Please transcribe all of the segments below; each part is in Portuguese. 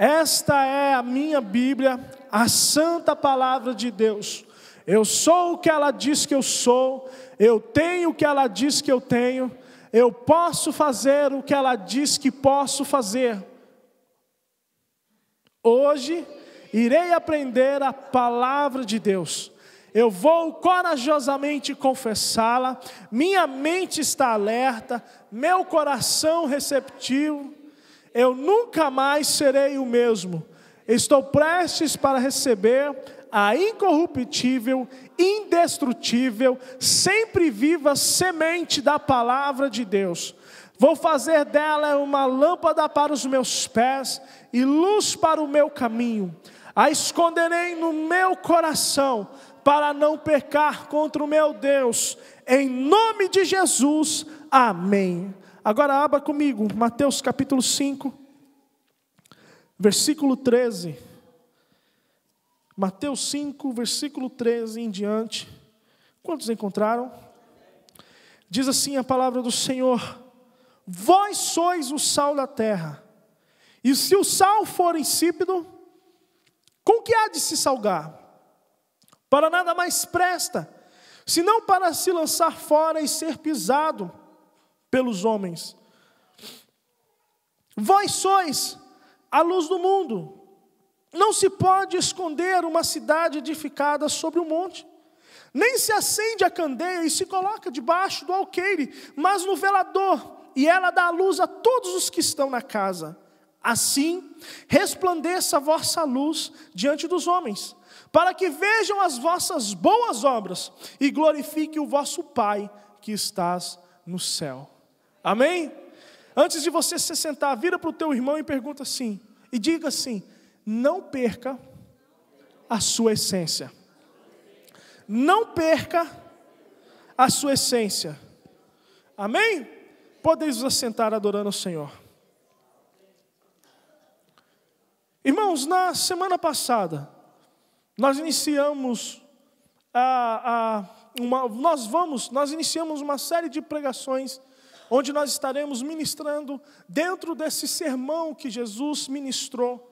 Esta é a minha Bíblia, a santa palavra de Deus. Eu sou o que ela diz que eu sou, eu tenho o que ela diz que eu tenho, eu posso fazer o que ela diz que posso fazer. Hoje, irei aprender a palavra de Deus. Eu vou corajosamente confessá-la, minha mente está alerta, meu coração receptivo, eu nunca mais serei o mesmo. Estou prestes para receber a incorruptível, indestrutível, sempre viva semente da palavra de Deus. Vou fazer dela uma lâmpada para os meus pés e luz para o meu caminho. A esconderei no meu coração, para não pecar contra o meu Deus, em nome de Jesus, amém. Agora abra comigo, Mateus capítulo 5, versículo 13. Mateus 5, versículo 13 em diante. Quantos encontraram? Diz assim a palavra do Senhor: vós sois o sal da terra, e se o sal for insípido, com que há de se salgar? Para nada mais presta, senão para se lançar fora e ser pisado pelos homens. Vós sois a luz do mundo. Não se pode esconder uma cidade edificada sobre um monte. Nem se acende a candeia e se coloca debaixo do alqueire, mas no velador, e ela dá a luz a todos os que estão na casa. Assim, resplandeça a vossa luz diante dos homens, para que vejam as vossas boas obras e glorifique o vosso Pai que estás no céu. Amém? Antes de você se sentar, vira para o teu irmão e pergunta assim, e diga assim: não perca a sua essência. Não perca a sua essência. Amém? Podeis vos assentar adorando ao Senhor. Irmãos, na semana passada, nós iniciamos nós iniciamos uma série de pregações, onde nós estaremos ministrando dentro desse sermão que Jesus ministrou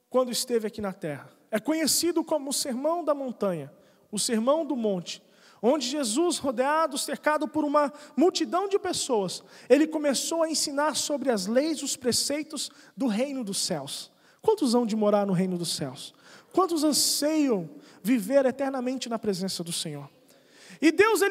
quando esteve aqui na terra. É conhecido como o Sermão da Montanha, o Sermão do Monte, onde Jesus, rodeado, cercado por uma multidão de pessoas, ele começou a ensinar sobre as leis, os preceitos do reino dos céus. Quantos hão de morar no reino dos céus? Quantos anseiam viver eternamente na presença do Senhor? E Jesus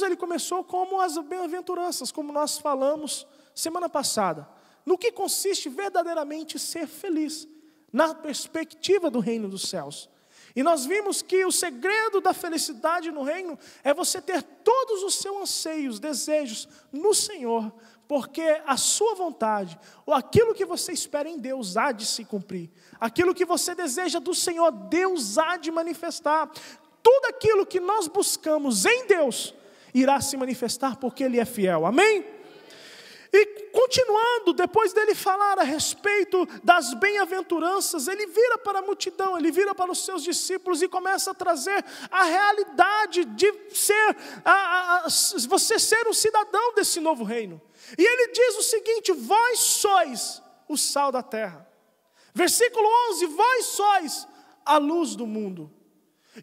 ele começou como as bem-aventuranças, como nós falamos semana passada. No que consiste verdadeiramente ser feliz, na perspectiva do reino dos céus. E nós vimos que o segredo da felicidade no reino é você ter todos os seus anseios, desejos no Senhor, porque a sua vontade, ou aquilo que você espera em Deus, há de se cumprir. Aquilo que você deseja do Senhor, Deus há de manifestar. Tudo aquilo que nós buscamos em Deus, irá se manifestar porque Ele é fiel. Amém? E continuando, depois dele falar a respeito das bem-aventuranças, ele vira para a multidão, ele vira para os seus discípulos e começa a trazer a realidade de ser, você ser um cidadão desse novo reino. E ele diz o seguinte: vós sois o sal da terra. Versículo 11, vós sois a luz do mundo.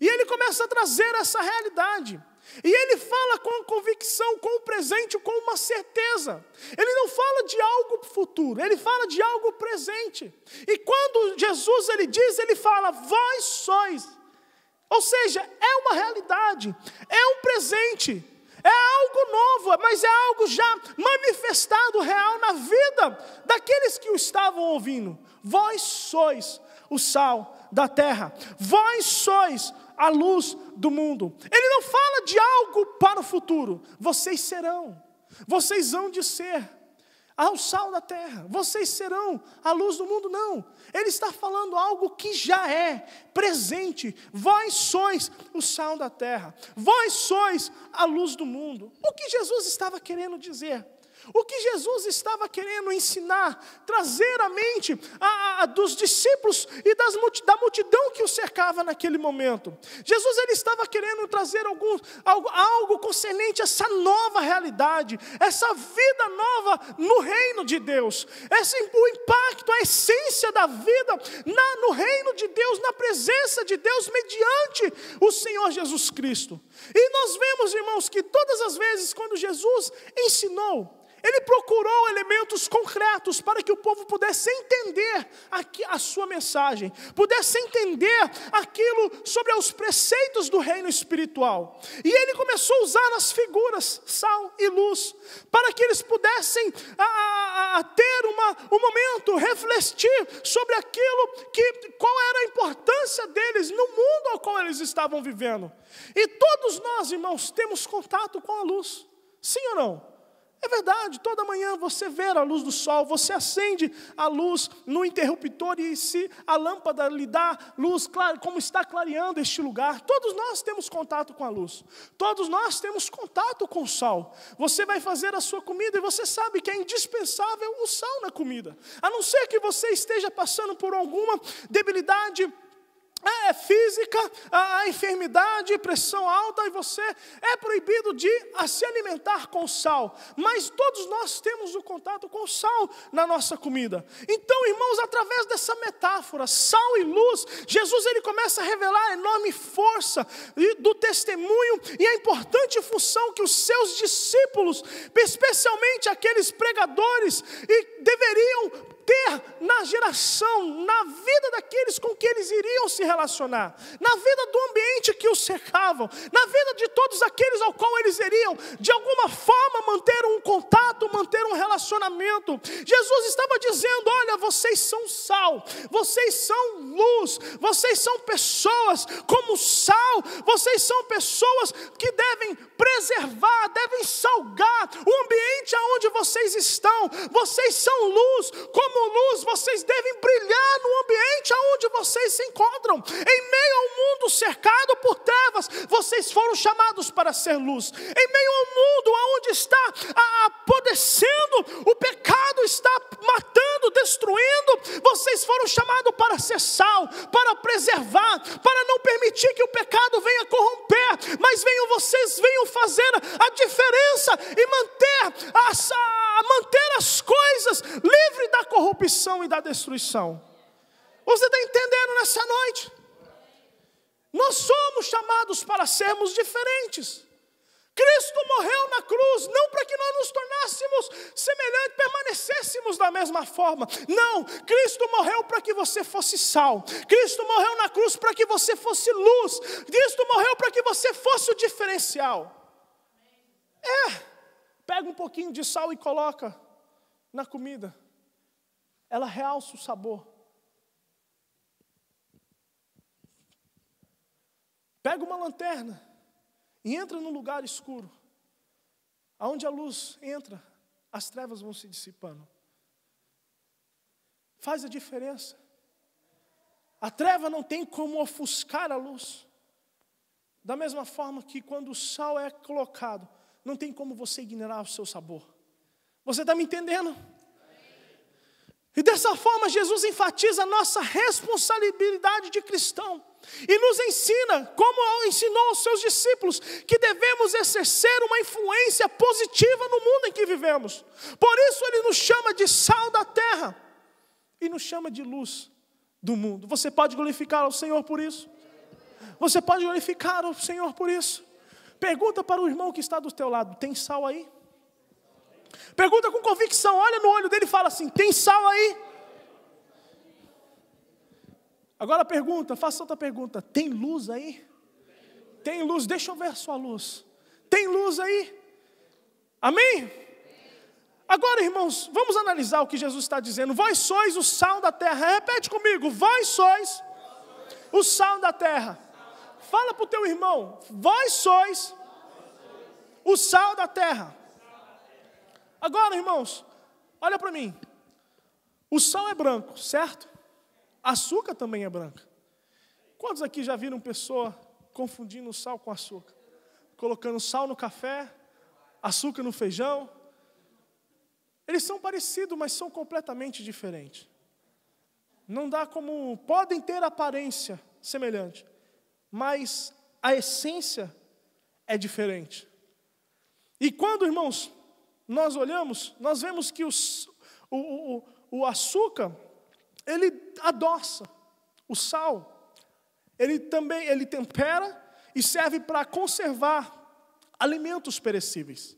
E ele começa a trazer essa realidade. E ele fala com convicção, com o presente, com uma certeza. Ele não fala de algo futuro, ele fala de algo presente. E quando Jesus ele diz, ele fala, vós sois. Ou seja, é uma realidade, é um presente, é algo novo, mas é algo já manifestado real na vida daqueles que o estavam ouvindo. Vós sois o sal da terra, vós sois a luz do mundo. Ele não fala de algo para o futuro. Vocês serão, vocês hão de ser o sal da terra, vocês serão a luz do mundo. Não, ele está falando algo que já é presente. Vós sois o sal da terra, vós sois a luz do mundo. O que Jesus estava querendo dizer? O que Jesus estava querendo ensinar, trazer à mente dos discípulos e da multidão que o cercava naquele momento. Jesus ele estava querendo trazer algo concernente a essa nova realidade, essa vida nova no reino de Deus, o impacto, a essência da vida no reino de Deus, na presença de Deus, mediante o Senhor Jesus Cristo. E nós vemos, irmãos, que todas as vezes quando Jesus ensinou, Ele procurou elementos concretos para que o povo pudesse entender a sua mensagem, pudesse entender aquilo sobre os preceitos do reino espiritual. E ele começou a usar as figuras, sal e luz, para que eles pudessem ter um momento, refletir sobre aquilo, qual era a importância deles no mundo ao qual eles estavam vivendo. E todos nós, irmãos, temos contato com a luz, sim ou não? É verdade, toda manhã você vê a luz do sol, você acende a luz no interruptor e se a lâmpada lhe dá luz, como está clareando este lugar. Todos nós temos contato com a luz, todos nós temos contato com o sal. Você vai fazer a sua comida e você sabe que é indispensável o sal na comida. A não ser que você esteja passando por alguma debilidade física, a enfermidade, pressão alta, e você é proibido de se alimentar com sal. Mas todos nós temos o contato com o sal na nossa comida. Então, irmãos, através dessa metáfora, sal e luz, Jesus ele começa a revelar a enorme força do testemunho e a importante função que os seus discípulos, especialmente aqueles pregadores, deveriam ter na geração, na vida daqueles com que eles iriam se relacionar, na vida do ambiente que os cercavam, na vida de todos aqueles ao qual eles iriam, de alguma forma, manter um contato, manter um relacionamento. Jesus estava dizendo: olha, vocês são sal, vocês são luz, vocês são pessoas como sal, vocês são pessoas que devem preservar, devem salgar o ambiente aonde vocês estão. Vocês são luz, como luz, vocês devem brilhar no ambiente aonde vocês se encontram. Em meio ao mundo cercado por trevas, vocês foram chamados para ser luz. Em meio ao mundo aonde está apodrecendo, o pecado está matando, destruindo, vocês foram chamados para ser sal, para preservar, para não permitir que o pecado venha corromper, mas vocês venham fazer a diferença e manter as coisas livres da corrupção e da destruição. Você está entendendo nessa noite? Nós somos chamados para sermos diferentes. Cristo morreu na cruz, não para que nós nos tornássemos semelhantes, permanecêssemos da mesma forma. Não, Cristo morreu para que você fosse sal. Cristo morreu na cruz para que você fosse luz. Cristo morreu para que você fosse o diferencial. Pega um pouquinho de sal e coloca na comida. Ela realça o sabor. Pega uma lanterna e entra num lugar escuro. Aonde a luz entra, as trevas vão se dissipando. Faz a diferença. A treva não tem como ofuscar a luz. Da mesma forma que quando o sal é colocado, não tem como você ignorar o seu sabor. Você está me entendendo? E dessa forma Jesus enfatiza a nossa responsabilidade de cristão. E nos ensina, como ensinou aos seus discípulos, que devemos exercer uma influência positiva no mundo em que vivemos. Por isso Ele nos chama de sal da terra e nos chama de luz do mundo. Você pode glorificar ao Senhor por isso? Você pode glorificar ao Senhor por isso? Pergunta para o irmão que está do teu lado: tem sal aí? Pergunta com convicção, olha no olho dele e fala assim: tem sal aí? Agora pergunta, faça outra pergunta: tem luz aí? Tem luz, deixa eu ver a sua luz. Tem luz aí? Amém? Agora, irmãos, vamos analisar o que Jesus está dizendo. Vós sois o sal da terra. Repete comigo: vós sois o sal da terra. Fala para o teu irmão: vós sois o sal da terra. Agora, irmãos, olha para mim. O sal é branco, certo? Açúcar também é branco. Quantos aqui já viram pessoa confundindo sal com açúcar? Colocando sal no café, açúcar no feijão. Eles são parecidos, mas são completamente diferentes. Não dá como... Podem ter aparência semelhante, mas a essência é diferente. E quando, irmãos, nós olhamos, nós vemos que o açúcar, ele adoça. O sal, ele tempera e serve para conservar alimentos perecíveis.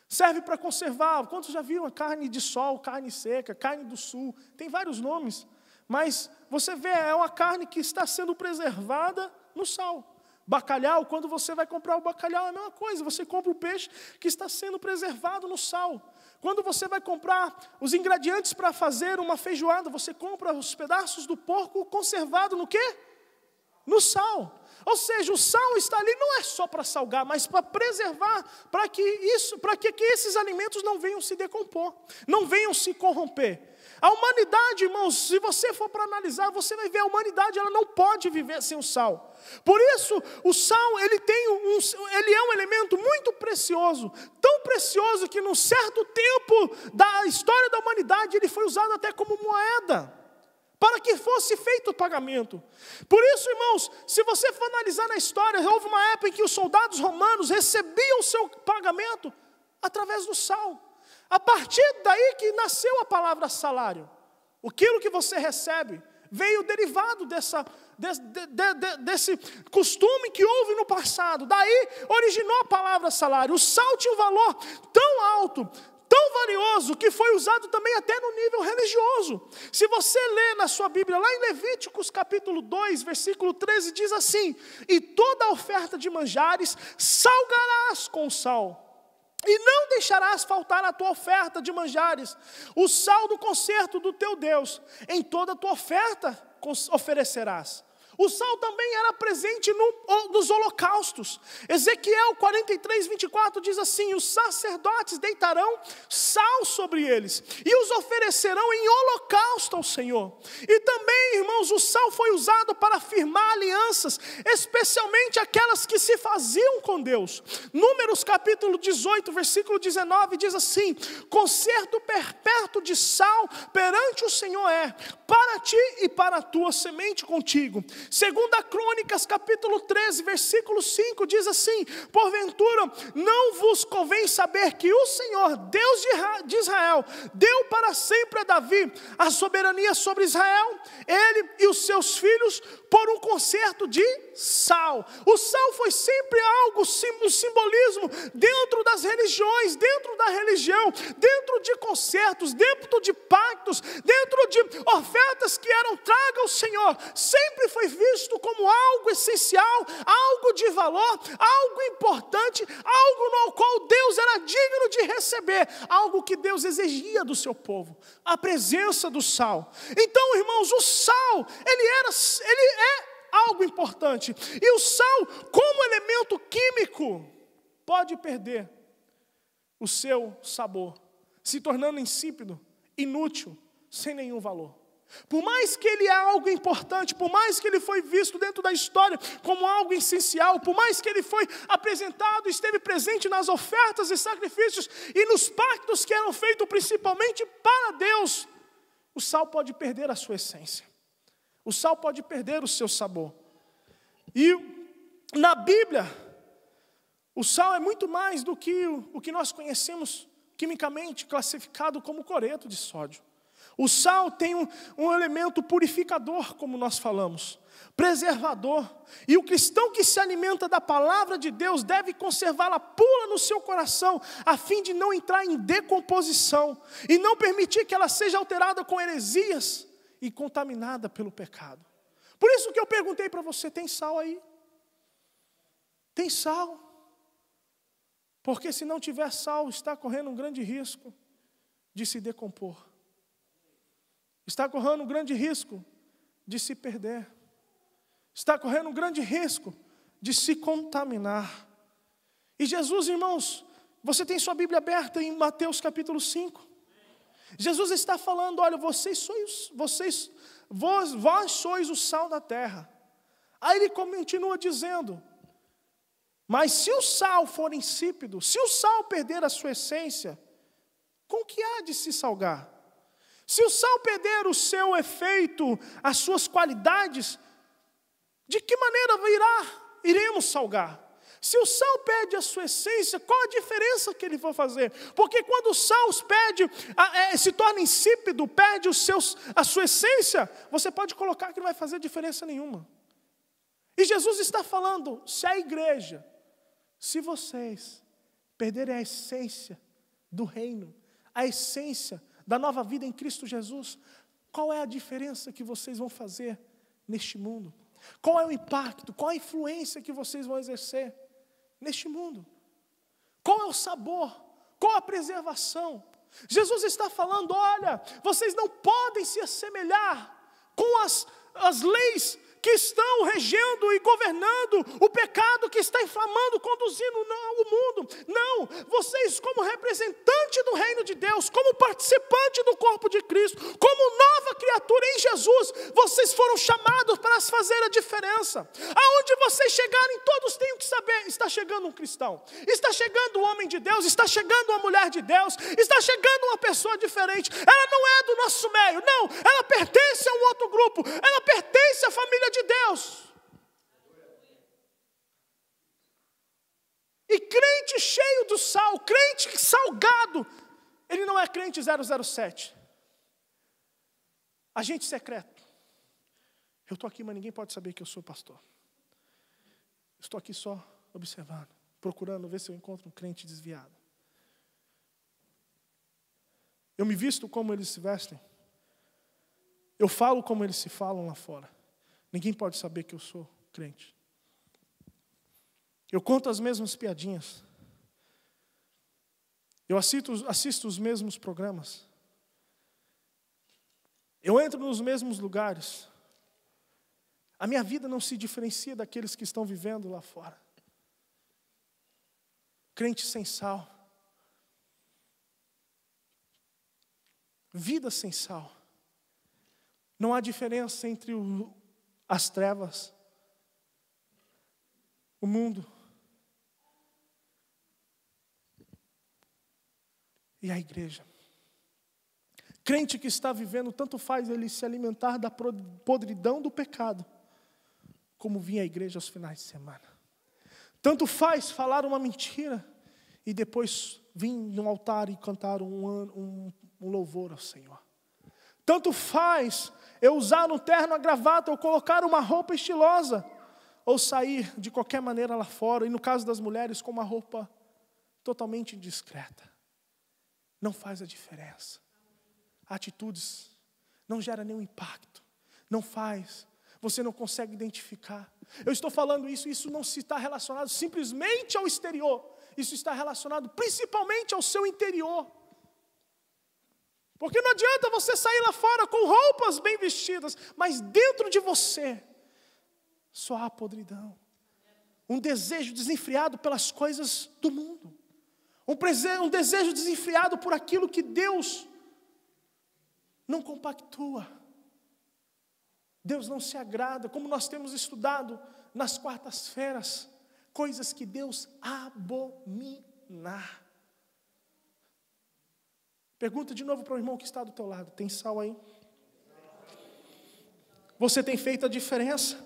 Serve para conservar, quantos já viram a carne de sol, carne seca, carne do sul, tem vários nomes, mas você vê, é uma carne que está sendo preservada no sal. Bacalhau, quando você vai comprar o bacalhau, é a mesma coisa, você compra o peixe que está sendo preservado no sal. Quando você vai comprar os ingredientes para fazer uma feijoada, você compra os pedaços do porco conservado no quê? No sal. Ou seja, o sal está ali não é só para salgar, mas para preservar, para que esses alimentos não venham se decompor, não venham se corromper. A humanidade, irmãos, se você for para analisar, você vai ver a humanidade, ela não pode viver sem o sal. Por isso, o sal, ele é um elemento muito precioso, tão precioso que num certo tempo da história da humanidade, ele foi usado até como moeda, para que fosse feito o pagamento. Por isso, irmãos, se você for analisar na história, houve uma época em que os soldados romanos recebiam o seu pagamento através do sal. A partir daí que nasceu a palavra salário. Aquilo que você recebe veio derivado desse costume que houve no passado. Daí originou a palavra salário. O sal tinha um valor tão alto, tão valioso, que foi usado também até no nível religioso. Se você ler na sua Bíblia, lá em Levíticos capítulo 2, versículo 13, diz assim: e toda oferta de manjares salgarás com sal, e não deixarás faltar a tua oferta de manjares, o sal do concerto do teu Deus, em toda a tua oferta oferecerás. O sal também era presente nos holocaustos. Ezequiel 43, 24 diz assim: os sacerdotes deitarão sal sobre eles e os oferecerão em holocausto ao Senhor. E também, irmãos, o sal foi usado para firmar alianças, especialmente aquelas que se faziam com Deus. Números capítulo 18, versículo 19 diz assim: concerto perpétuo de sal perante o Senhor é, para ti e para a tua semente contigo. Segunda Crônicas, capítulo 13, versículo 5, diz assim: porventura não vos convém saber que o Senhor, Deus de Israel, deu para sempre a Davi a soberania sobre Israel, ele e os seus filhos, por um concerto de sal. O sal foi sempre algo, um simbolismo dentro das religiões, dentro da religião, dentro de concertos, dentro de pactos, dentro de ofertas que eram traga ao Senhor. Sempre foi visto como algo essencial, algo de valor, algo importante, algo no qual Deus era digno de receber, algo que Deus exigia do seu povo, a presença do sal. Então, irmãos, o sal, ele é algo importante, e o sal, como elemento químico, pode perder o seu sabor, se tornando insípido, inútil, sem nenhum valor. Por mais que ele é algo importante, por mais que ele foi visto dentro da história como algo essencial, por mais que ele foi apresentado, esteve presente nas ofertas e sacrifícios e nos pactos que eram feitos principalmente para Deus, o sal pode perder a sua essência, o sal pode perder o seu sabor. E na Bíblia, o sal é muito mais do que o que nós conhecemos quimicamente classificado como cloreto de sódio. O sal tem um elemento purificador, como nós falamos, preservador. E o cristão que se alimenta da palavra de Deus deve conservá-la pura no seu coração, a fim de não entrar em decomposição e não permitir que ela seja alterada com heresias e contaminada pelo pecado. Por isso que eu perguntei para você: tem sal aí? Tem sal? Porque se não tiver sal, está correndo um grande risco de se decompor. Está correndo um grande risco de se perder. Está correndo um grande risco de se contaminar. E Jesus, irmãos, você tem sua Bíblia aberta em Mateus capítulo 5. Jesus está falando: olha, vós sois o sal da terra. Aí ele continua dizendo: mas se o sal for insípido, se o sal perder a sua essência, com que há de se salgar? Se o sal perder o seu efeito, as suas qualidades, de que maneira iremos salgar? Se o sal perde a sua essência, qual a diferença que ele vai fazer? Porque quando o sal se torna insípido, perde a sua essência, você pode colocar que não vai fazer diferença nenhuma. E Jesus está falando, se a igreja, se vocês perderem a essência do reino, a essência da nova vida em Cristo Jesus, qual é a diferença que vocês vão fazer neste mundo? Qual é o impacto, qual a influência que vocês vão exercer neste mundo? Qual é o sabor? Qual a preservação? Jesus está falando, olha, vocês não podem se assemelhar com as leis que estão regendo e governando o pecado que está inflamando, conduzindo o mundo. Não, vocês como representante do reino de Deus, como participante do corpo de Cristo, como nova criatura em Jesus, vocês foram chamados para fazer a diferença. Aonde vocês chegarem, todos têm que saber, está chegando um cristão, está chegando um homem de Deus, está chegando uma mulher de Deus, está chegando uma pessoa diferente. Ela não é do nosso meio, não, ela pertence a um outro grupo, ela pertence à família de Deus. E crente cheio do sal, crente salgado, ele não é crente 007, agente secreto. Eu estou aqui, mas ninguém pode saber que eu sou pastor. Estou aqui só observando, procurando ver se eu encontro um crente desviado. Eu me visto como eles se vestem, eu falo como eles se falam lá fora. Ninguém pode saber que eu sou crente. Eu conto as mesmas piadinhas. Eu assisto os mesmos programas. Eu entro nos mesmos lugares. A minha vida não se diferencia daqueles que estão vivendo lá fora. Crente sem sal. Vida sem sal. Não há diferença entre as trevas, o mundo e a igreja. Crente que está vivendo, tanto faz ele se alimentar da podridão do pecado, como vir à igreja aos finais de semana. Tanto faz falar uma mentira e depois vir no altar e cantar um louvor ao Senhor. Tanto faz eu usar um terno, a gravata, ou colocar uma roupa estilosa, ou sair de qualquer maneira lá fora, e no caso das mulheres, com uma roupa totalmente indiscreta. Não faz a diferença. Atitudes não geram nenhum impacto. Não faz. Você não consegue identificar. Eu estou falando isso não se está relacionado simplesmente ao exterior. Isso está relacionado principalmente ao seu interior. Porque não adianta você sair lá fora com roupas bem vestidas, mas dentro de você só há podridão. Um desejo desenfreado pelas coisas do mundo. Um desejo desenfreado por aquilo que Deus não compactua. Deus não se agrada, como nós temos estudado nas quartas-feiras, coisas que Deus abomina. Pergunta de novo para o irmão que está do teu lado, tem sal aí? Você tem feito a diferença?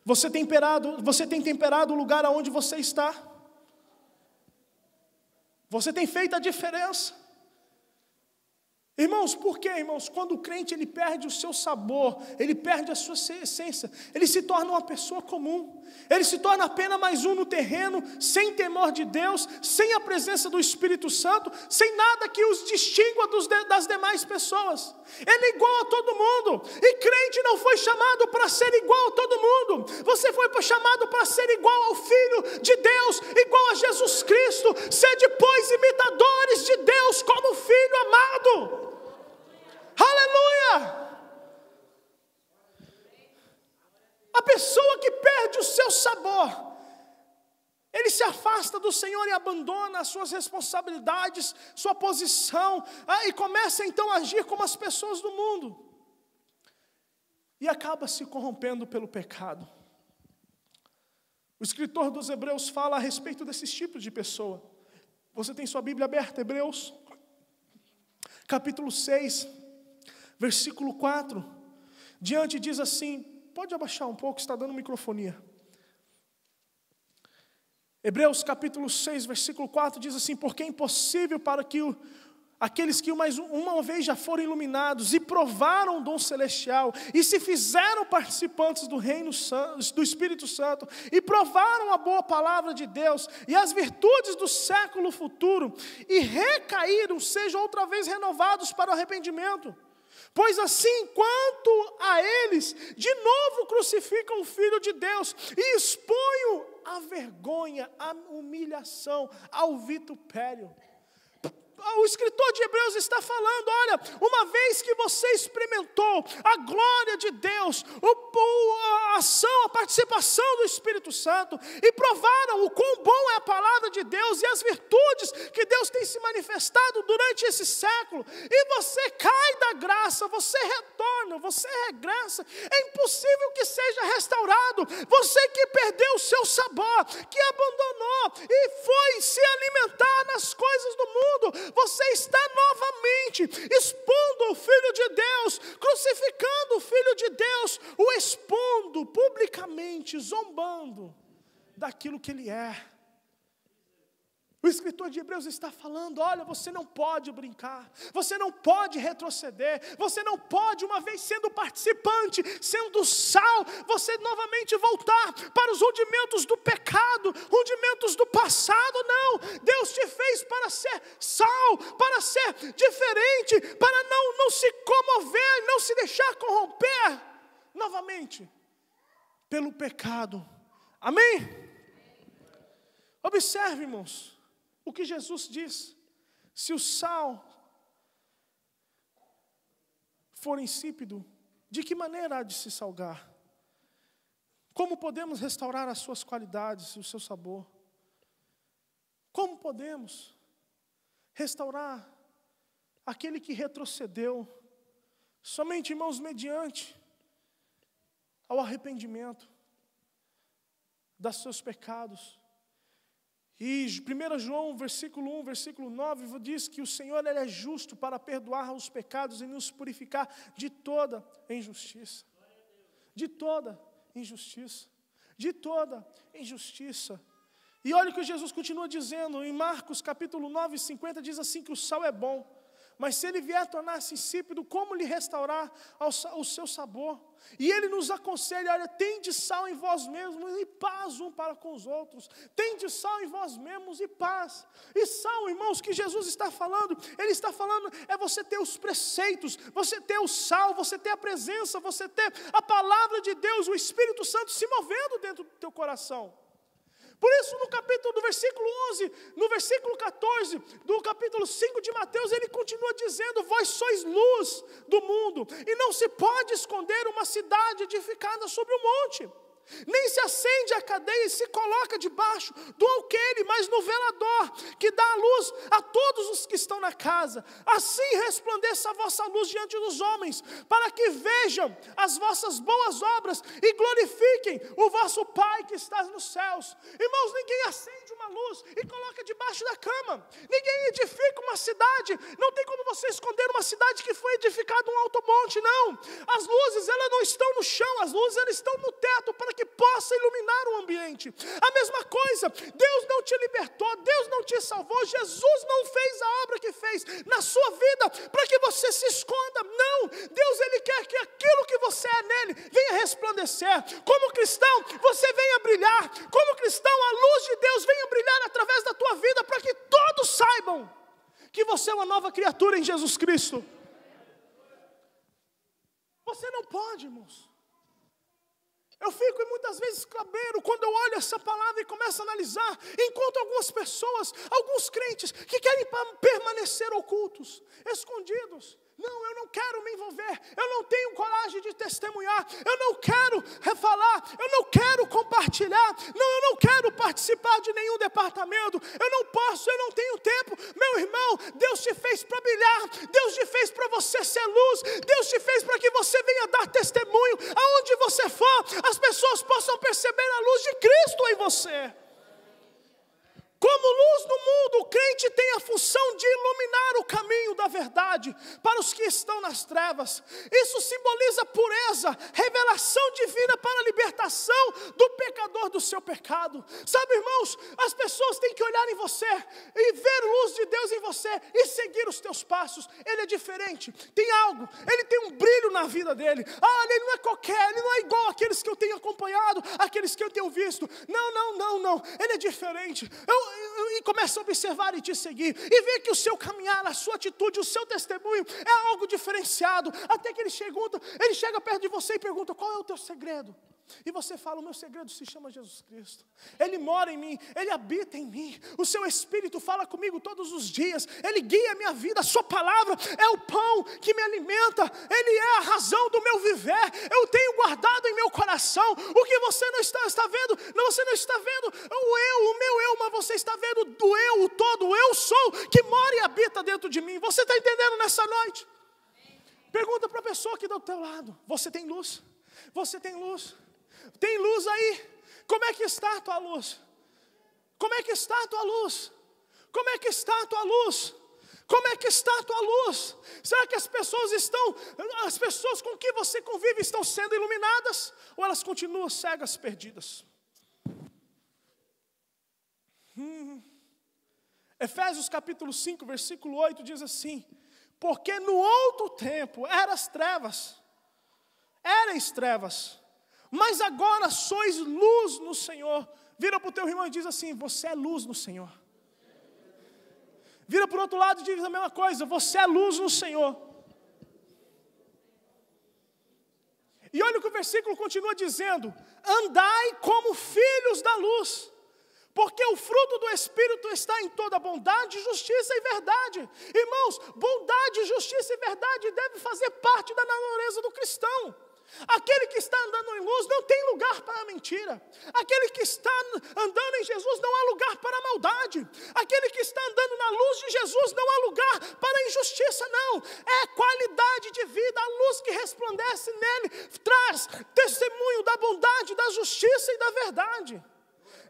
Você tem temperado o lugar aonde você está? Você tem feito a diferença? Irmãos, por quê, irmãos? Quando o crente ele perde o seu sabor, ele perde a sua essência, ele se torna uma pessoa comum, ele se torna apenas mais um no terreno, sem temor de Deus, sem a presença do Espírito Santo, sem nada que os distingua das demais pessoas. Ele é igual a todo mundo, e crente não foi chamado para ser igual a todo mundo, você foi chamado para ser igual ao Filho de Deus, igual a Jesus Cristo. Sede, pois, imitadores de Deus como Filho amado. Aleluia! A pessoa que perde o seu sabor, ele se afasta do Senhor e abandona as suas responsabilidades, sua posição, e começa então a agir como as pessoas do mundo. E acaba se corrompendo pelo pecado. O escritor dos Hebreus fala a respeito desses tipos de pessoa. Você tem sua Bíblia aberta, Hebreus, capítulo 6, versículo 4. Diante diz assim, pode abaixar um pouco, está dando microfonia. Hebreus capítulo 6, versículo 4 diz assim: porque é impossível para que aqueles que mais uma vez já foram iluminados e provaram o dom celestial e se fizeram participantes do reino do Espírito Santo e provaram a boa palavra de Deus e as virtudes do século futuro e recaíram, sejam outra vez renovados para o arrependimento. Pois assim, quanto a eles, de novo crucificam o Filho de Deus e expõem a vergonha, a humilhação, ao vitupério. O escritor de Hebreus está falando, olha, uma vez que você experimentou a glória de Deus, a ação, a participação do Espírito Santo, e provaram o quão bom é a palavra de Deus e as virtudes que Deus tem se manifestado durante esse século, e você cai da graça, você retorna, você regressa, é impossível que seja restaurado. Você que perdeu o seu sabor, que abandonou e foi se alimentar nas coisas do mundo, você está novamente expondo o Filho de Deus, crucificando o Filho de Deus, o expondo publicamente, zombando daquilo que Ele é. O escritor de Hebreus está falando, olha, você não pode brincar, você não pode retroceder, você não pode, uma vez sendo participante, sendo sal, você novamente voltar para os rudimentos do pecado, rudimentos do passado. Não, Deus te fez para ser sal, para ser diferente, para não se comover, não se deixar corromper novamente pelo pecado. Amém? Observe, irmãos, o que Jesus diz: se o sal for insípido, de que maneira há de se salgar? Como podemos restaurar as suas qualidades e o seu sabor? Como podemos restaurar aquele que retrocedeu? Somente, irmãos, mediante ao arrependimento dos seus pecados. E 1 João, versículo 1, versículo 9, diz que o Senhor Ele é justo para perdoar os pecados e nos purificar de toda injustiça. De toda injustiça. De toda injustiça. E olha o que Jesus continua dizendo, em Marcos capítulo 9, 50, diz assim que o sal é bom, mas se ele vier tornar-se insípido, como lhe restaurar o seu sabor? E ele nos aconselha, olha, tende sal em vós mesmos e paz um para com os outros. Tende sal em vós mesmos e paz. E sal, irmãos, que Jesus está falando, Ele está falando, é você ter os preceitos, você ter o sal, você ter a presença, você ter a palavra de Deus, o Espírito Santo se movendo dentro do teu coração. Por isso, no capítulo do versículo 11, no versículo 14, do capítulo 5 de Mateus, ele continua dizendo, vós sois luz do mundo, e não se pode esconder uma cidade edificada sobre um monte. Nem se acende a cadeia e se coloca debaixo do alqueire, mas no velador, que dá a luz a todos os que estão na casa. Assim resplandeça a vossa luz diante dos homens, para que vejam as vossas boas obras e glorifiquem o vosso Pai que está nos céus. Irmãos, ninguém acende uma luz e coloca debaixo da cama. Ninguém edifica uma cidade. Não tem como você esconder uma cidade que foi edificada um alto monte, não. As luzes, elas não estão no chão, as luzes, elas estão no teto, para que possa iluminar o ambiente. A mesma coisa, Deus não te libertou, Deus não te salvou, Jesus não fez a obra que fez na sua vida para que você se esconda. Não, Deus Ele quer que aquilo que você é nele venha resplandecer. Como cristão, você venha brilhar. Como cristão, a luz de Deus venha brilhar através da tua vida, para que todos saibam que você é uma nova criatura em Jesus Cristo. Você não pode, irmãos. Eu fico muitas vezes cabreiro quando eu olho essa palavra e começo a analisar, encontro algumas pessoas, alguns crentes que querem permanecer ocultos, escondidos. Não, eu não quero me envolver, eu não tenho coragem de testemunhar, eu não quero falar, eu não quero compartilhar, não, eu não quero participar de nenhum departamento, eu não posso, eu não tenho tempo. Meu irmão, Deus te fez para brilhar, Deus te fez para você ser luz, Deus te fez para que você venha dar testemunho, aonde você for, as pessoas possam perceber a luz de Cristo em você. Como luz no mundo, o crente tem a função de iluminar o caminho da verdade para os que estão nas trevas. Isso simboliza pureza, revelação divina para a libertação do pecador do seu pecado. Sabe, irmãos, as pessoas têm que olhar em você e ver luz de Deus em você e seguir os teus passos. Ele é diferente, tem algo, ele tem um brilho na vida dele. Ele não é qualquer, ele não é igual àqueles que eu tenho acompanhado, àqueles que eu tenho visto. Não, ele é diferente. E começa a observar e te seguir, e ver que o seu caminhar, a sua atitude, o seu testemunho é algo diferenciado, até que ele chega perto de você e pergunta: qual é o teu segredo? E você fala: o meu segredo se chama Jesus Cristo. Ele mora em mim, Ele habita em mim. O seu Espírito fala comigo todos os dias. Ele guia a minha vida, a sua palavra é o pão que me alimenta. Ele é a razão do meu viver. Eu tenho guardado em meu coração. O que você não está vendo, você não está vendo o meu eu, mas você está vendo do eu, o todo, o eu sou, que mora e habita dentro de mim. Você está entendendo nessa noite? Pergunta para a pessoa que está do teu lado: você tem luz? Você tem luz? Tem luz aí? Como é que está a tua luz? Como é que está a tua luz? Como é que está a tua luz? Como é que está a tua luz? Será que as pessoas com que você convive estão sendo iluminadas? Ou elas continuam cegas, perdidas? Efésios capítulo 5, versículo 8 diz assim: porque no outro tempo erais trevas, mas agora sois luz no Senhor. Vira para o teu irmão e diz assim: você é luz no Senhor. Vira para o outro lado e diz a mesma coisa: você é luz no Senhor. E olha o que o versículo continua dizendo: andai como filhos da luz, porque o fruto do Espírito está em toda bondade, justiça e verdade. Irmãos, bondade, justiça e verdade devem fazer parte da natureza do cristão. Aquele que está andando em luz não tem lugar para a mentira. Aquele que está andando em Jesus não há lugar para a maldade. Aquele que está andando na luz de Jesus não há lugar para a injustiça, não. É qualidade de vida, a luz que resplandece nele traz testemunho da bondade, da justiça e da verdade.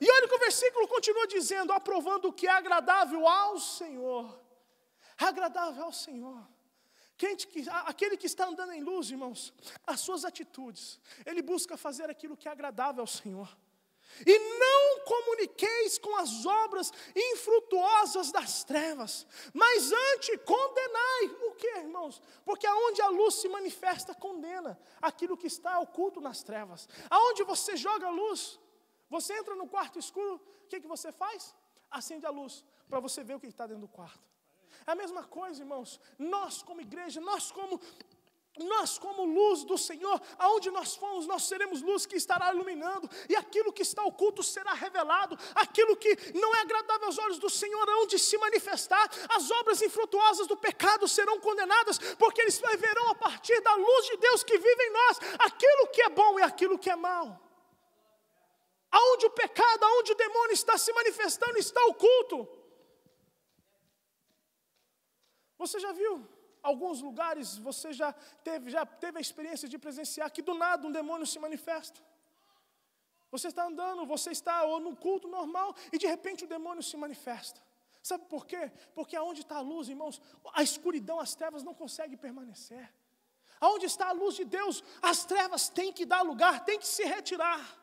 E olha o que o versículo continua dizendo: aprovando o que é agradável ao Senhor. Agradável ao Senhor. Aquele que está andando em luz, irmãos, as suas atitudes, ele busca fazer aquilo que é agradável ao Senhor. E não comuniqueis com as obras infrutuosas das trevas, mas antes condenai. O que, irmãos? Porque aonde a luz se manifesta, condena aquilo que está oculto nas trevas. Aonde você joga a luz, você entra no quarto escuro, o que você faz? Acende a luz, para você ver o que está dentro do quarto. É a mesma coisa, irmãos. Nós como igreja, nós como luz do Senhor, aonde nós formos, nós seremos luz que estará iluminando, e aquilo que está oculto será revelado, aquilo que não é agradável aos olhos do Senhor, onde se manifestar, as obras infrutuosas do pecado serão condenadas, porque eles verão a partir da luz de Deus que vive em nós, aquilo que é bom e aquilo que é mal. Aonde o pecado, aonde o demônio está se manifestando, está oculto. Você já viu alguns lugares, você já teve a experiência de presenciar que do nada um demônio se manifesta? Você está andando, você está ou num culto normal e de repente o demônio se manifesta. Sabe por quê? Porque aonde está a luz, irmãos, a escuridão, as trevas não conseguem permanecer. Aonde está a luz de Deus, as trevas têm que dar lugar, têm que se retirar.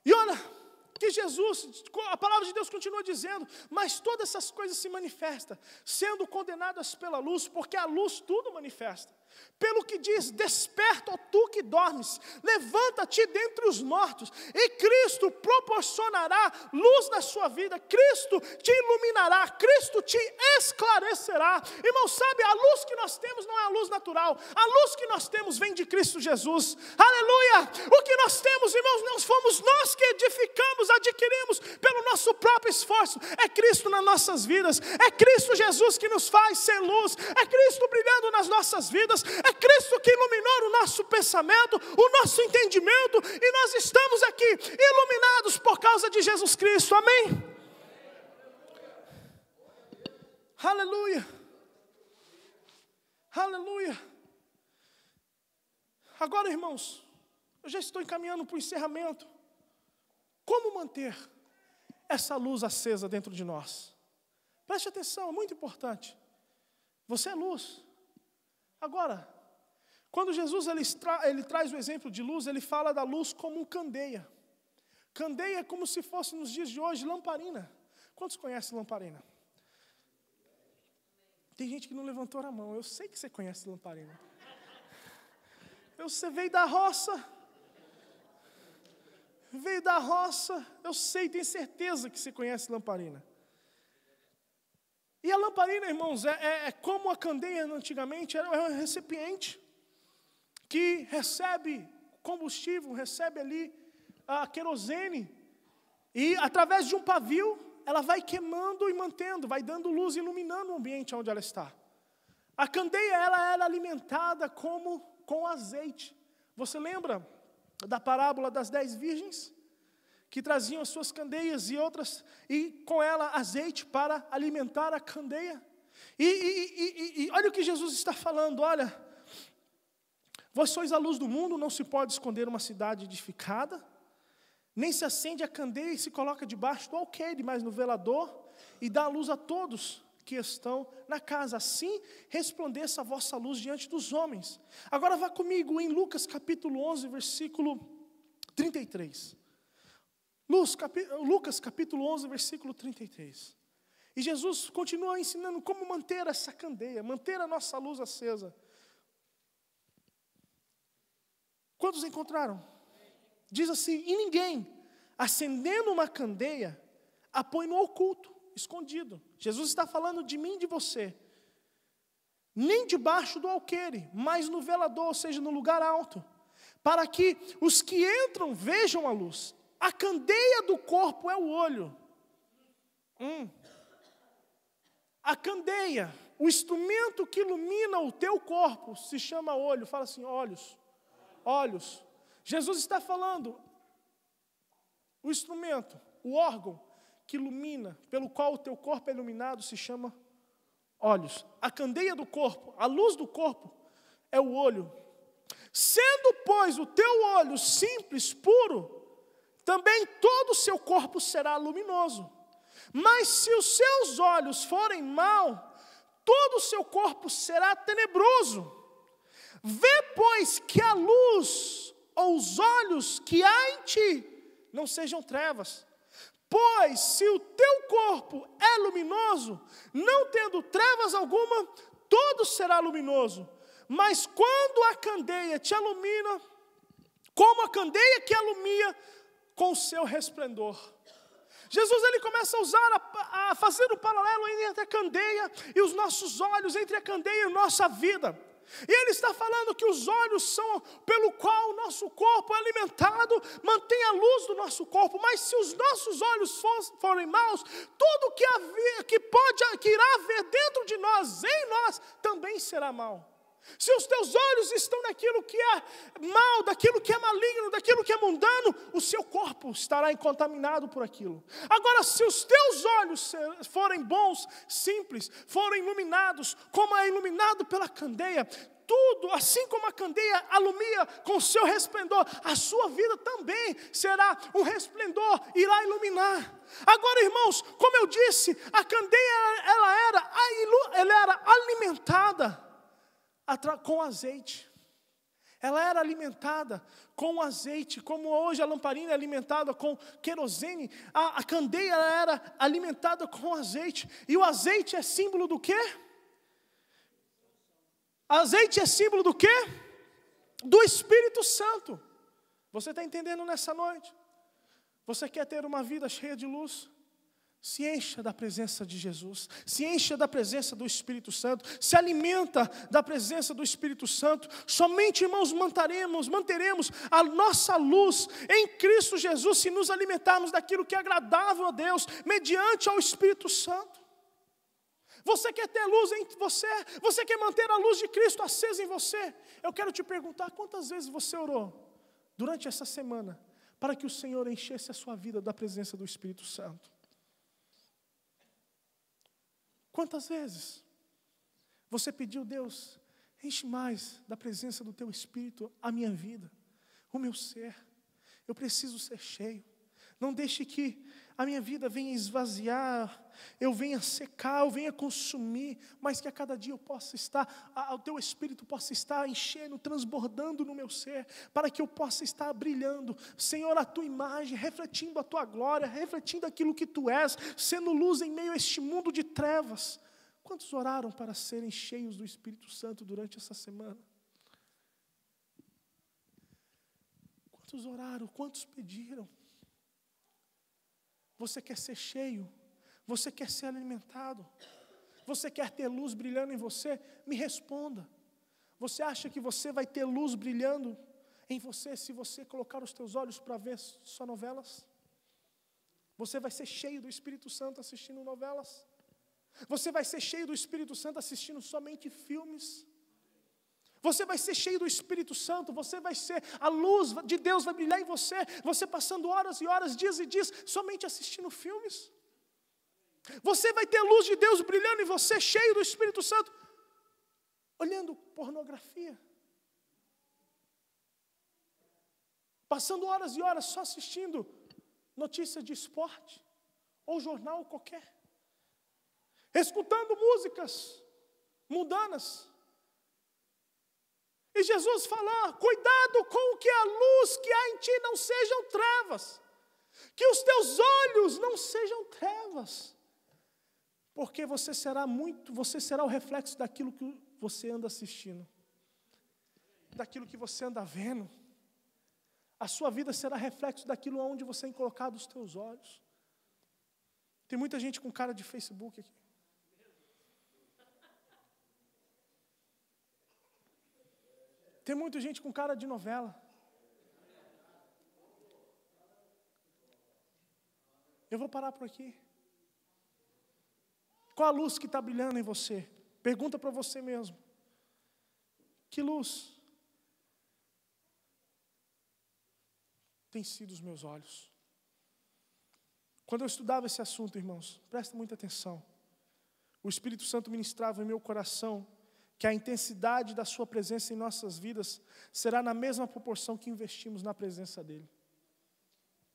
E olha que Jesus, a palavra de Deus continua dizendo: mas todas essas coisas se manifestam, sendo condenadas pela luz, porque a luz tudo manifesta. Pelo que diz: desperta, ó tu que dormes, levanta-te dentre os mortos, e Cristo proporcionará luz na sua vida, Cristo te iluminará, Cristo te esclarecerá. Irmão, sabe, a luz que nós temos não é a luz natural, a luz que nós temos vem de Cristo Jesus, aleluia. O que nós temos, irmãos, não fomos nós que edificamos, adquirimos pelo nosso próprio esforço, é Cristo nas nossas vidas, é Cristo Jesus que nos faz ser luz, é Cristo brilhando nas nossas vidas, é Cristo que iluminou o nosso pensamento, o nosso entendimento, e nós estamos aqui iluminados por causa de Jesus Cristo, amém? Aleluia, aleluia. Agora, irmãos, eu já estou encaminhando para o encerramento. Como manter essa luz acesa dentro de nós. Preste atenção, é muito importante. Você é luz. Agora, quando Jesus ele traz o exemplo de luz, ele fala da luz como um candeia. Candeia é como se fosse nos dias de hoje lamparina. Quantos conhecem lamparina? Tem gente que não levantou a mão. Eu sei que você conhece lamparina. Você veio da roça. Veio da roça. Eu sei, tenho certeza que você conhece lamparina. E a lamparina, irmãos, é como a candeia antigamente, era um recipiente que recebe combustível, recebe ali a querosene, e através de um pavio, ela vai queimando e mantendo, vai dando luz, iluminando o ambiente onde ela está. A candeia, ela era alimentada com azeite. Você lembra da parábola das 10 virgens? Que traziam as suas candeias e com ela azeite para alimentar a candeia. E olha o que Jesus está falando, olha. Vós sois a luz do mundo, não se pode esconder uma cidade edificada, nem se acende a candeia e se coloca debaixo do alqueire, mas no velador, e dá a luz a todos que estão na casa. Assim resplandeça a vossa luz diante dos homens. Agora vá comigo em Lucas capítulo 11, versículo 33. Lucas capítulo 11, versículo 33. E Jesus continua ensinando como manter essa candeia, manter a nossa luz acesa. Quantos encontraram? Diz assim: e ninguém, acendendo uma candeia, a põe no oculto, escondido. Jesus está falando de mim e de você. Nem debaixo do alqueire, mas no velador, ou seja, no lugar alto, para que os que entram vejam a luz. A candeia do corpo é o olho. A candeia, o instrumento que ilumina o teu corpo, se chama olho. Fala assim, olhos. Olhos. Jesus está falando, o instrumento, o órgão que ilumina, pelo qual o teu corpo é iluminado, se chama olhos. A candeia do corpo, a luz do corpo, é o olho. Sendo, pois, o teu olho simples, puro, também todo o seu corpo será luminoso. Mas se os seus olhos forem maus, todo o seu corpo será tenebroso. Vê, pois, que a luz ou os olhos que há em ti não sejam trevas. Pois se o teu corpo é luminoso, não tendo trevas alguma, todo será luminoso. Mas quando a candeia te ilumina, como a candeia que alumia com o seu resplendor. Jesus ele começa a usar, a fazer o paralelo entre a candeia e os nossos olhos, entre a candeia e a nossa vida. E ele está falando que os olhos são pelo qual o nosso corpo é alimentado, mantém a luz do nosso corpo. Mas se os nossos olhos forem maus, tudo que irá haver dentro de nós, em nós, também será mau. Se os teus olhos estão naquilo que é mal, daquilo que é maligno, daquilo que é mundano, o seu corpo estará contaminado por aquilo. Agora, se os teus olhos forem bons, simples, forem iluminados, como é iluminado pela candeia, tudo, assim como a candeia alumia com o seu resplendor, a sua vida também será um resplendor, irá iluminar. Agora, irmãos, como eu disse, a candeia ela era alimentada com azeite. Ela era alimentada com azeite, como hoje a lamparina é alimentada com querosene, a candeia era alimentada com azeite. E o azeite é símbolo do quê? Azeite é símbolo do quê? Do Espírito Santo. Você está entendendo nessa noite? Você quer ter uma vida cheia de luz? Se encha da presença de Jesus, se encha da presença do Espírito Santo, se alimenta da presença do Espírito Santo. Somente, irmãos, manteremos a nossa luz em Cristo Jesus, se nos alimentarmos daquilo que é agradável a Deus, mediante ao Espírito Santo. Você quer ter luz em você? Você quer manter a luz de Cristo acesa em você? Eu quero te perguntar, quantas vezes você orou durante essa semana para que o Senhor enchesse a sua vida da presença do Espírito Santo? Quantas vezes você pediu, Deus, enche mais da presença do Teu Espírito a minha vida, o meu ser. Eu preciso ser cheio. Não deixe que a minha vida venha esvaziar, eu venha secar, eu venha consumir, mas que a cada dia eu possa estar, o teu Espírito possa estar enchendo, transbordando no meu ser, para que eu possa estar brilhando, Senhor, a tua imagem, refletindo a tua glória, refletindo aquilo que tu és, sendo luz em meio a este mundo de trevas. Quantos oraram para serem cheios do Espírito Santo durante essa semana? Quantos oraram? Quantos pediram? Você quer ser cheio? Você quer ser alimentado? Você quer ter luz brilhando em você? Me responda. Você acha que você vai ter luz brilhando em você se você colocar os teus olhos para ver só novelas? Você vai ser cheio do Espírito Santo assistindo novelas? Você vai ser cheio do Espírito Santo assistindo somente filmes? Você vai ser cheio do Espírito Santo, você vai ser, a luz de Deus vai brilhar em você, você passando horas e horas, dias e dias, somente assistindo filmes. Você vai ter luz de Deus brilhando em você, cheio do Espírito Santo, olhando pornografia. Passando horas e horas só assistindo notícias de esporte, ou jornal qualquer. Escutando músicas mundanas. E Jesus falou, cuidado com o que a luz que há em ti não sejam trevas. Que os teus olhos não sejam trevas. Porque você será o reflexo daquilo que você anda assistindo. Daquilo que você anda vendo. A sua vida será reflexo daquilo onde você tem colocado os teus olhos. Tem muita gente com cara de Facebook aqui. Tem muita gente com cara de novela. Eu vou parar por aqui. Qual a luz que está brilhando em você? Pergunta para você mesmo. Que luz tem sido os meus olhos? Quando eu estudava esse assunto, irmãos, presta muita atenção. O Espírito Santo ministrava em meu coração que a intensidade da sua presença em nossas vidas será na mesma proporção que investimos na presença dEle.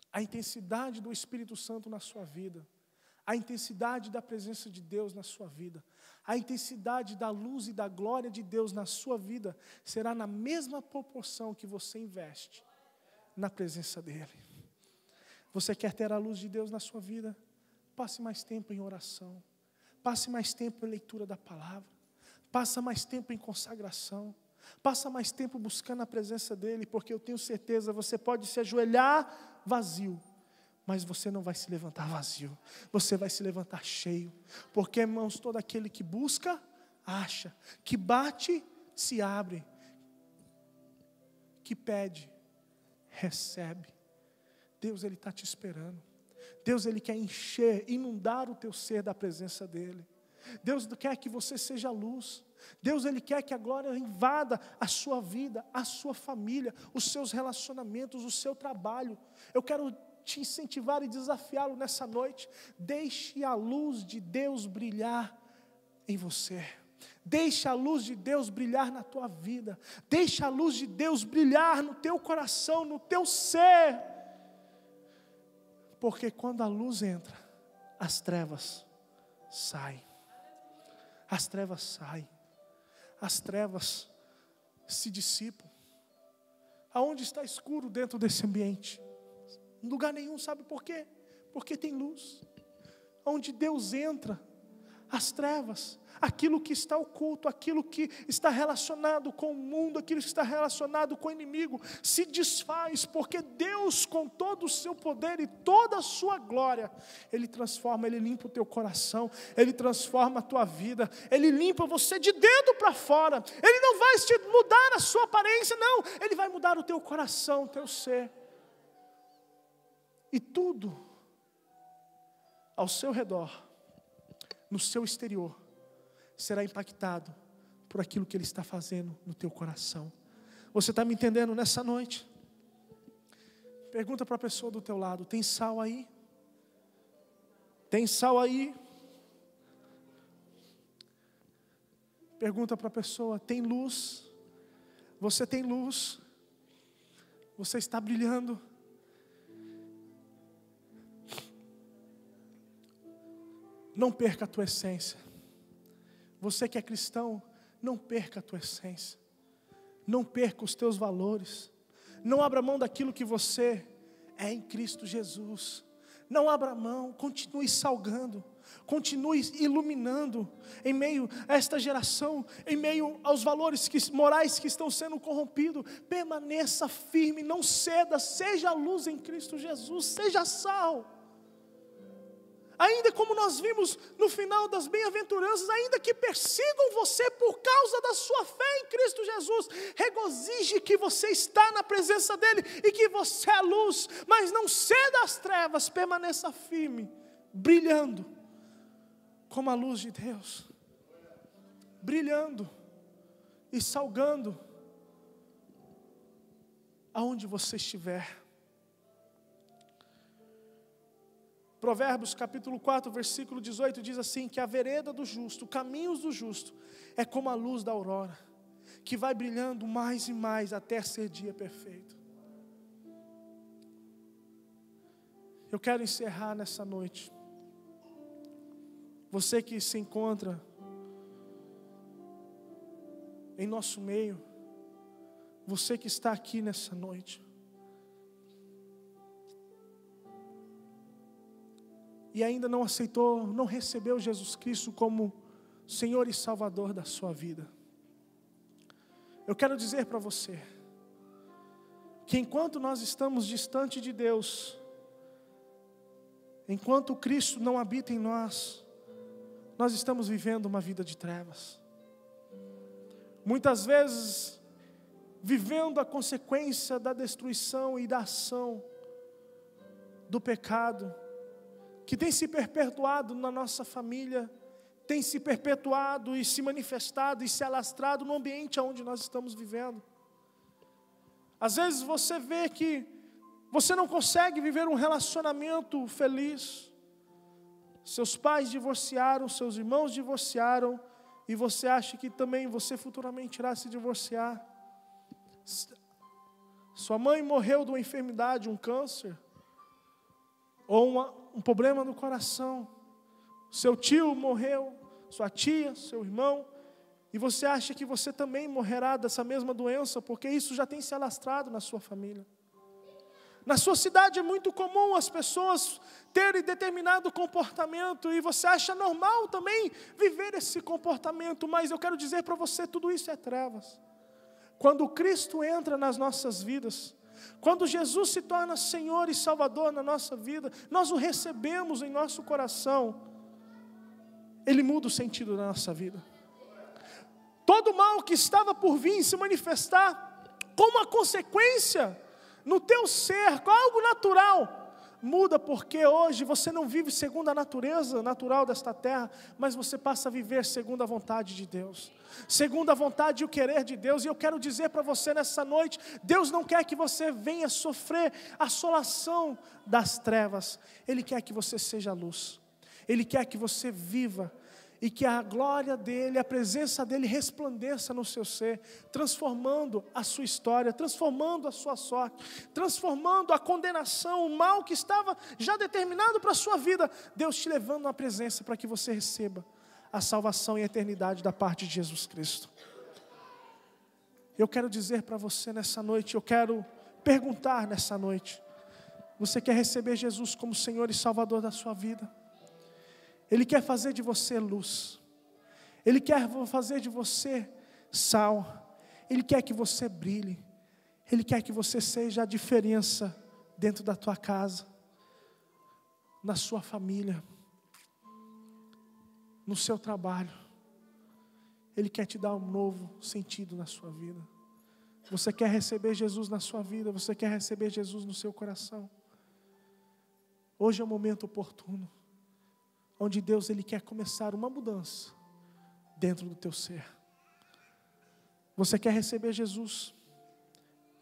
A intensidade do Espírito Santo na sua vida, a intensidade da presença de Deus na sua vida, a intensidade da luz e da glória de Deus na sua vida, será na mesma proporção que você investe na presença dEle. Você quer ter a luz de Deus na sua vida? Passe mais tempo em oração, passe mais tempo em leitura da palavra, passa mais tempo em consagração, passa mais tempo buscando a presença dEle, porque eu tenho certeza, você pode se ajoelhar vazio, mas você não vai se levantar vazio, você vai se levantar cheio, porque, irmãos, todo aquele que busca, acha, que bate, se abre, que pede, recebe. Deus, Ele está te esperando. Deus, Ele quer encher, inundar o teu ser da presença dEle. Deus quer que você seja luz. Deus, Ele quer que a glória invada a sua vida, a sua família, os seus relacionamentos, o seu trabalho. Eu quero te incentivar e desafiá-lo nessa noite. Deixe a luz de Deus brilhar em você. Deixe a luz de Deus brilhar na tua vida. Deixe a luz de Deus brilhar no teu coração, no teu ser. Porque quando a luz entra, as trevas saem. As trevas saem. As trevas se dissipam. Aonde está escuro dentro desse ambiente? Em lugar nenhum, sabe por quê? Porque tem luz. Onde Deus entra, as trevas, aquilo que está oculto, aquilo que está relacionado com o mundo, aquilo que está relacionado com o inimigo, se desfaz, porque Deus, com todo o seu poder e toda a sua glória, Ele transforma, Ele limpa o teu coração, Ele transforma a tua vida, Ele limpa você de dentro para fora. Ele não vai te mudar a sua aparência, não, Ele vai mudar o teu coração, o teu ser. E tudo ao seu redor, no seu exterior, será impactado por aquilo que Ele está fazendo no teu coração. Você está me entendendo nessa noite? Pergunta para a pessoa do teu lado: tem sal aí? Tem sal aí? Pergunta para a pessoa: tem luz? Você tem luz? Você está brilhando? Não perca a tua essência. Você que é cristão, não perca a tua essência. Não perca os teus valores. Não abra mão daquilo que você é em Cristo Jesus. Não abra mão, continue salgando, continue iluminando em meio a esta geração, em meio aos valores morais que estão sendo corrompidos. Permaneça firme, não ceda, seja a luz em Cristo Jesus, seja sal. Ainda como nós vimos no final das bem-aventuranças, ainda que persigam você por causa da sua fé em Cristo Jesus, regozije que você está na presença dEle e que você é luz, mas não ceda às trevas, permaneça firme, brilhando como a luz de Deus, brilhando e salgando aonde você estiver. Provérbios capítulo 4, versículo 18 diz assim, que a vereda do justo, caminhos do justo, é como a luz da aurora, que vai brilhando mais e mais até ser dia perfeito. Eu quero encerrar nessa noite. Você que se encontra em nosso meio, você que está aqui nessa noite, e ainda não aceitou, não recebeu Jesus Cristo como Senhor e Salvador da sua vida, eu quero dizer para você, que enquanto nós estamos distante de Deus, enquanto Cristo não habita em nós, nós estamos vivendo uma vida de trevas. Muitas vezes, vivendo a consequência da destruição e da ação do pecado, que tem se perpetuado na nossa família, tem se perpetuado e se manifestado e se alastrado no ambiente onde nós estamos vivendo. Às vezes você vê que você não consegue viver um relacionamento feliz. Seus pais divorciaram, seus irmãos divorciaram, e você acha que também você futuramente irá se divorciar. Sua mãe morreu de uma enfermidade, um câncer, ou um problema no coração. Seu tio morreu, sua tia, seu irmão, e você acha que você também morrerá dessa mesma doença, porque isso já tem se alastrado na sua família. Na sua cidade é muito comum as pessoas terem determinado comportamento, e você acha normal também viver esse comportamento, mas eu quero dizer para você, tudo isso é trevas. Quando Cristo entra nas nossas vidas, quando Jesus se torna Senhor e Salvador na nossa vida, nós o recebemos em nosso coração, Ele muda o sentido da nossa vida. Todo mal que estava por vir se manifestar como uma consequência no teu ser, com algo natural, muda, porque hoje você não vive segundo a natureza natural desta terra, mas você passa a viver segundo a vontade de Deus, segundo a vontade e o querer de Deus. E eu quero dizer para você nessa noite, Deus não quer que você venha sofrer a assolação das trevas, Ele quer que você seja luz, Ele quer que você viva, e que a glória dEle, a presença dEle resplandeça no seu ser, transformando a sua história, transformando a sua sorte, transformando a condenação, o mal que estava já determinado para a sua vida, Deus te levando na presença para que você receba a salvação e a eternidade da parte de Jesus Cristo. Eu quero dizer para você nessa noite, eu quero perguntar nessa noite, você quer receber Jesus como Senhor e Salvador da sua vida? Ele quer fazer de você luz, Ele quer fazer de você sal, Ele quer que você brilhe, Ele quer que você seja a diferença dentro da tua casa, na sua família, no seu trabalho. Ele quer te dar um novo sentido na sua vida. Você quer receber Jesus na sua vida? Você quer receber Jesus no seu coração? Hoje é o momento oportuno, onde Deus Ele quer começar uma mudança dentro do teu ser. Você quer receber Jesus?